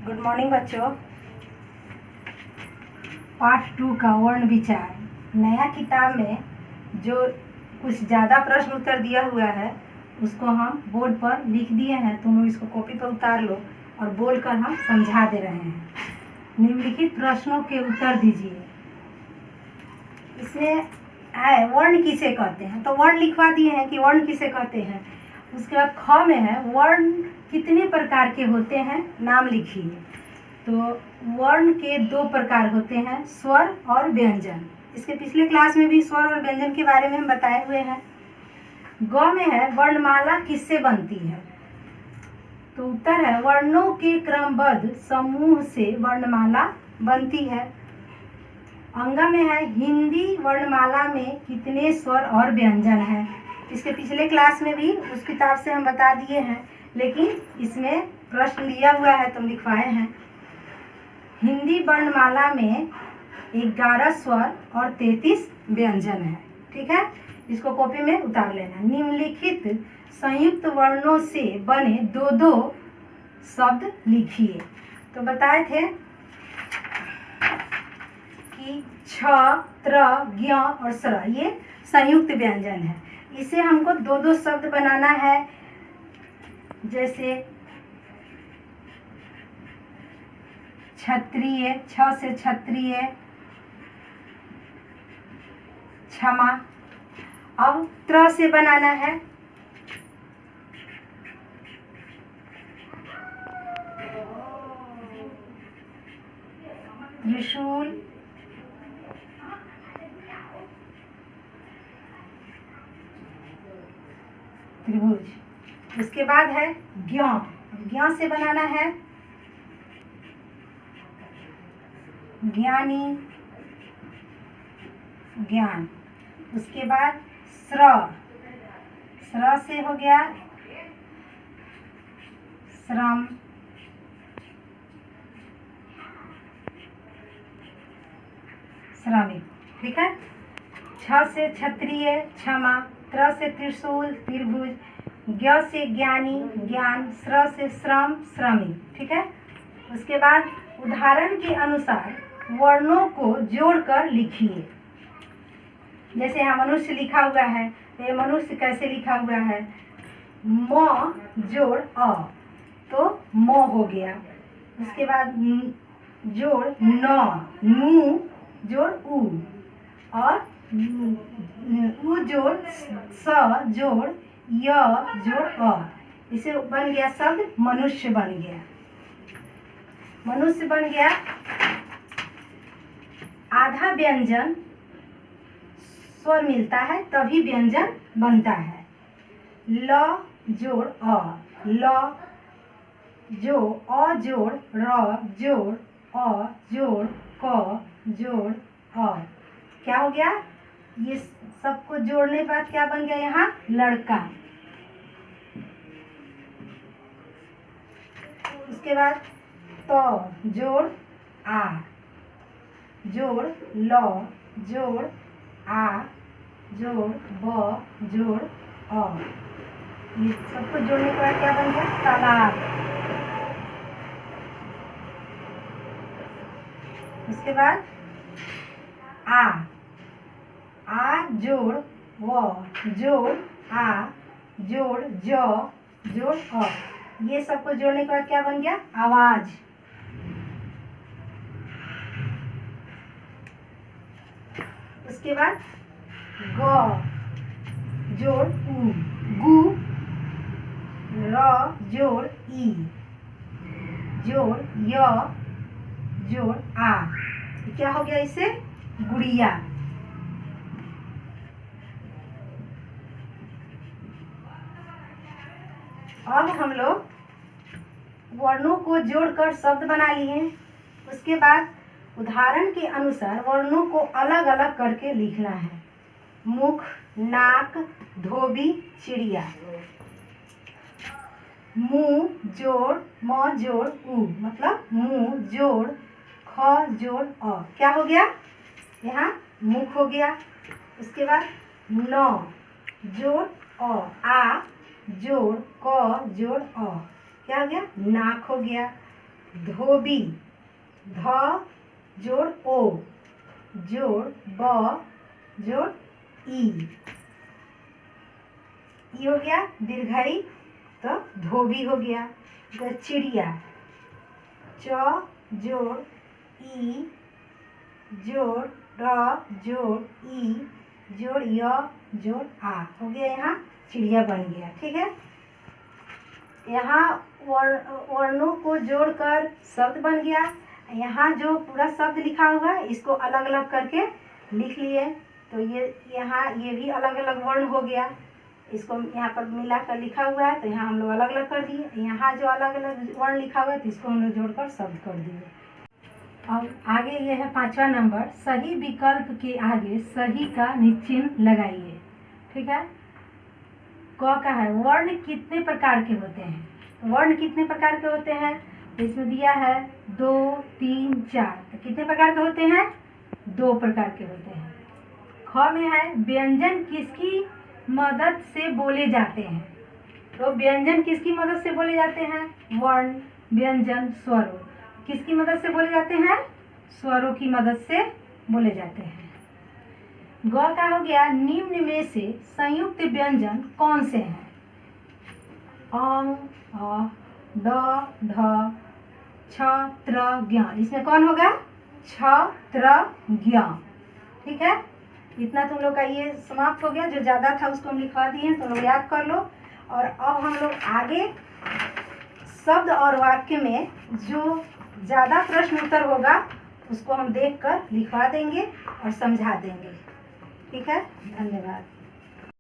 Good morning बच्चों। Part 2 का वर्ण विचार नया किताब में जो कुछ ज़्यादा प्रश्न उत्तर दिया हुआ है उसको हम बोर्ड पर लिख दिए हैं। तुम लोग इसको कॉपी पर उतार लो और बोलकर हम समझा दे रहे हैं। निम्नलिखित प्रश्नों के उत्तर दीजिए। इसमें है वर्ण किसे कहते हैं, तो वर्ण लिखवा दिए हैं कि वर्ण किसे कहते हैं। उसके बाद ख में है वर्ण कितने प्रकार के होते हैं, नाम लिखिए। तो वर्ण के 2 प्रकार होते हैं, स्वर और व्यंजन। इसके पिछले क्लास में भी स्वर और व्यंजन के बारे में हम बताए हुए हैं। ग में है वर्णमाला किससे बनती है, तो उत्तर है वर्णों के क्रमबद्ध समूह से वर्णमाला बनती है। अंगा में है हिंदी वर्णमाला में कितने स्वर और व्यंजन हैं। इसके पिछले क्लास में भी उस किताब से हम बता दिए हैं, लेकिन इसमें प्रश्न दिया हुआ है, तुम लिखवाए हैं। हिंदी वर्णमाला में 11 स्वर और 33 व्यंजन है। ठीक है, इसको कॉपी में उतार लेना। निम्नलिखित संयुक्त वर्णों से बने 2-2 शब्द लिखिए। तो बताए थे कि छ, त्र, ज्ञ और स्र ये संयुक्त व्यंजन है। इसे हमको 2-2 शब्द बनाना है। जैसे क्षत्रिय, छ से क्षत्रिय, क्षमा। अब त्र से बनाना है त्रिशूल, त्रिभुज। उसके बाद है ज्ञ। ज्ञ से बनाना है ज्ञानी, ज्ञान। उसके बाद स्र। स्र से हो गया श्रम। श्रमिक। ठीक है। छ से क्षत्रिय, क्षमा। त्र से त्रिशूल, त्रिभुज। ज्ञ से ज्ञानी, ज्ञान। स्र से श्रम, श्रमिक। ठीक है। उसके बाद उदाहरण के अनुसार वर्णों को जोड़कर लिखिए। जैसे यहाँ मनुष्य लिखा हुआ है, तो ये मनुष्य कैसे लिखा हुआ है, म जोड़ अ, तो म हो गया। उसके बाद जोड़ न, नू जोड़ उ, और उ जोड़ स जोड़ य जोड़ अ। इसे बन गया शब्द मनुष्य बन गया। मनुष्य बन गया। आधा व्यंजन स्वर मिलता है तभी व्यंजन बनता है। ल जोड़ अ, ल जो अ जोड़ र जोड़ अ जोड़ क जोड़ अ। क्या हो गया, ये सबको जोड़ने के बाद क्या बन गया, यहाँ लड़का। उसके बाद त जोड़ आ जोड़ ल जोड़ आ जोड़ ब जोड़ अ। ये सबको जोड़ने के बाद क्या बन गया, तालाब। उसके बाद आ जोड़ व जोड़ आ जोड़ ज जोड़ अ। ये सबको जोड़ने के बाद क्या बन गया, आवाज। उसके बाद ग जोड़ उ, गु। र जोड़ ई जोड़ य जोड़ आ। क्या हो गया, इसे गुड़िया। अब हम लोग वर्णों को जोड़कर शब्द बना लिए। उसके बाद उदाहरण के अनुसार वर्णों को अलग अलग करके लिखना है। मुख, नाक, धोबी, चिड़िया। मुंह जोड़ म जोड़ उ, मतलब मुंह जोड़ ख जोड़ अ। क्या हो गया, यहाँ मुख हो गया। उसके बाद न जोड़ अ, आ जोड़ क जोड़ अ। क्या हो गया, नाक हो गया। धोबी, ध जोड़ ओ जोड़ ब जोड़ ई हो गया दीर्घाई, तो धोबी हो गया। चिड़िया, च जोड़ ई जोड़ र जोड़ ई जोड़ य जोड़ आ हो गया, यहाँ चिड़िया बन गया। ठीक है, यहाँ वर्णों को जोड़कर शब्द बन गया। यहाँ जो पूरा शब्द लिखा हुआ है इसको अलग अलग करके लिख लिए, तो ये यहाँ ये भी अलग अलग वर्ण हो गया। इसको यहाँ पर मिलाकर लिखा हुआ है, तो यहाँ हम लोग अलग अलग कर दिए। यहाँ जो अलग अलग वर्ण लिखा हुआ है तो इसको हम लोग जोड़कर शब्द कर दिए। अब आगे ये है 5वां नंबर, सही विकल्प के आगे सही का निचिन्ह लगाइए। ठीक है, क का है, वर्ण कितने प्रकार के होते हैं? वर्ण कितने प्रकार के होते हैं? इसमें दिया है 2, 3, 4, तो कितने प्रकार के होते हैं? 2 प्रकार के होते हैं। ख में है, व्यंजन किसकी मदद से बोले जाते हैं? तो व्यंजन किसकी मदद से बोले जाते हैं? वर्ण, व्यंजन, स्वरों किसकी मदद से बोले जाते हैं? स्वरों की मदद से बोले जाते हैं। ग का हो गया, निम्न में से संयुक्त व्यंजन कौन से हैं? अ, द, ध, छ, त्र, ज्ञ। इसमें कौन होगा? छ, त्र, ज्ञ। ठीक है, इतना तुम लोग का ये समाप्त हो गया। जो ज़्यादा था उसको हम लिखवा दिए हैं, तुम लोग याद कर लो। और अब हम लोग आगे शब्द और वाक्य में जो ज़्यादा प्रश्न उत्तर होगा उसको हम देखकर लिखवा देंगे और समझा देंगे। ठीक है, धन्यवाद।